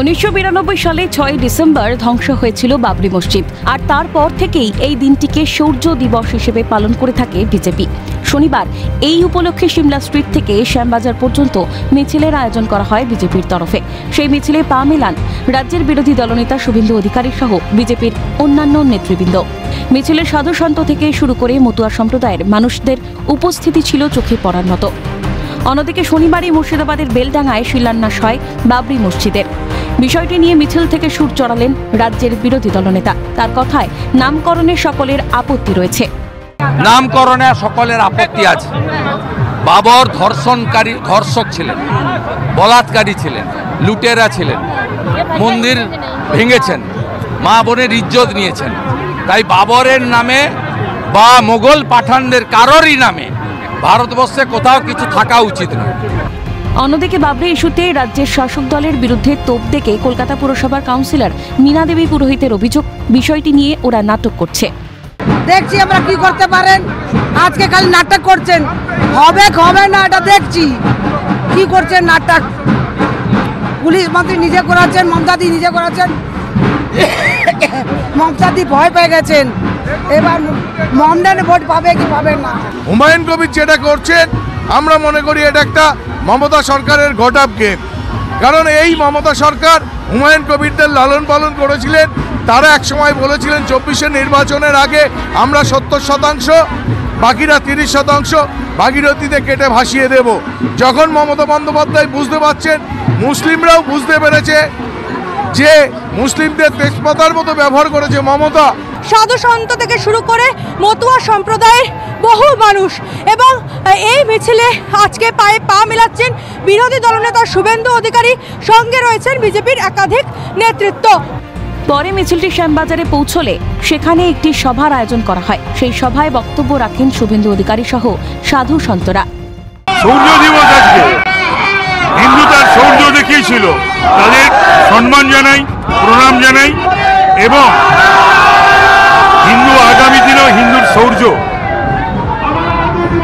1992 সালে 6 ডিসেম্বর ধ্বংস হয়েছিল বাবরি মসজিদ, আর তারপর থেকেই এই দিনটিকে শৌর্য দিবস হিসেবে পালন করে থাকে বিজেপি। শনিবার এই উপলক্ষে সিমলা স্ট্রিট থেকে শ্যামবাজার পর্যন্ত মিছিলের আয়োজন করা হয় বিজেপির তরফে। সেই মিছিলে পা মেলান রাজ্যের বিরোধী দলনেতা শুভেন্দু অধিকারী সহ বিজেপির অন্যান্য নেতৃবৃন্দ। মিছিলের সাধু সন্ত থেকে শুরু করে মতুয়া সম্প্রদায়ের মানুষদের উপস্থিতি ছিল চোখে পড়ার মতো। অন্যদিকে শনিবারই মুর্শিদাবাদের বেলডাঙ্গায় শিলান্যাস হয় বাবরি মসজিদের। বিষয়টি নিয়ে মিছিল থেকে সুর চড়ালেন রাজ্যের বিরোধী দলনেতা। তার কথায় নামকরণে সকলের আপত্তি রয়েছে। নামকরণে সকলের আপত্তি আছে। বাবর ধর্ষক ছিলেন, বলাৎকারী ছিলেন, লুটেরা ছিলেন, মন্দির ভেঙেছেন, মা বোনের ইজ্জত নিয়েছেন। তাই বাবরের নামে বা মোগল পাঠানদের কারোরই নামে ভারতবর্ষে কোথাও কিছু থাকা উচিত নয়। অন্যদিকে বাবরি ইস্যুতে রাজ্যের শাসক দলের বিরুদ্ধে তোপ দেখে কলকাতা পুরসভার কাউন্সিলর মীনা দেবী পুরোহিতের অভিযোগ, বিষয়টি নিয়ে ওরা নাটক করছে। দেখছি আমরা কি করতে পারেন, আজকে খালি নাটক করছেন, হবে না এটা দেখছি কি করছেন নাটক। পুলিশ মন্ত্রী নিজে করাচ্ছেন, মমতাদি নিজে করাচ্ছেন, মমতাদি ভয় পেয়ে গেছেন, এবার মমতাদি ভোট পাবে কি পাবে না। হুমায়ুন কবির যেটা করছেন আমরা মনে করি এটা একটা মমতা সরকারের গট-আপ গেম। কারণ এই মমতা সরকার হুমায়ুন কবিরদের লালন পালন করেছিলেন। তারা একসময় বলেছিলেন 24-এর নির্বাচনের আগে আমরা 70%, বাকিরা 30% ভাগীরথীতে কেটে ভাসিয়ে দেব। যখন মমতা বন্দ্যোপাধ্যায় বুঝতে পারছেন, মুসলিমরাও বুঝতে পেরেছে যে মুসলিমদের তেজপাতার মতো ব্যবহার করেছে মমতা। সাধু সন্ত থেকে শুরু করে মতুয়া সম্প্রদায়ের বহু মানুষ এবং এই মিছিলে আজকে পায়ে পা মেলাচ্ছেন বিরোধী দলনেতা শুভেন্দু অধিকারী, সঙ্গে রয়েছেন বিজেপির একাধিক নেতৃত্ব। পরে মিছিলটি শ্যামবাজারে পৌঁছলে সেখানে একটি সভার আয়োজন করা হয়। সেই সভায় বক্তব্য রাখেন শুভেন্দু অধিকারী সহ সাধু সন্তরা। শৌর্য দিবস আজকে হিন্দু তার শৌর্য দেখিয়েছিল, তাদের সম্মান জানাই, প্রণাম জানাই এবং হিন্দু আগামী দিনেও হিন্দুর শৌর্য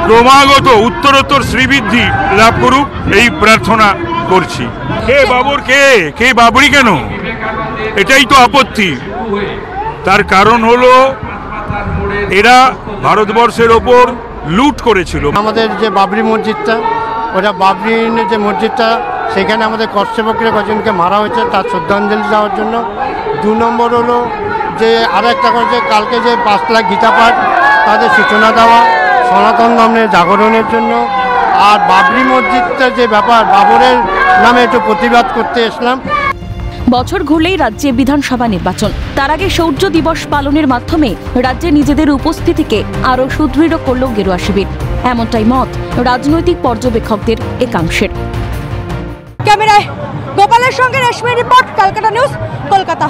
ক্রমাগত উত্তরোত্তর শ্রীবৃদ্ধি লাভ করুক এই প্রার্থনা করছি। কে বাবর, কে বাবরি কেন, এটাই তো আপত্তি। তার কারণ হলো এরা ভারতবর্ষের ওপর লুট করেছিল। আমাদের যে বাবরি মসজিদটা, ওটা বাবরির যে মসজিদটা, সেখানে আমাদের কর্তৃপক্ষের কজনকে মারা হয়েছে, তার শ্রদ্ধাঞ্জলি দেওয়ার জন্য। 2 নম্বর হলো যে আর একটা করেছে কালকে যে 5 লাখ গীতা পাঠ, তাদের সূচনা দেওয়া সনাতন ধর্মের জাগরণের জন্য। আর বাবরি মসজিদটার যে ব্যাপার, বাবরের নামে একটু প্রতিবাদ করতে এসলাম। বছর ঘুরলেই রাজ্যে বিধানসভা নির্বাচন। তার আগে শৌর্য দিবস পালনের মাধ্যমে রাজ্যে নিজেদের উপস্থিতিকে আরও সুদৃঢ় করল গেরুয়া শিবির, এমনটাই মত রাজনৈতিক পর্যবেক্ষকদের একাংশের। ক্যামেরায় গোপালের সঙ্গে রেশমি রিপোর্ট, ক্যালকাটা নিউজ, কলকাতা।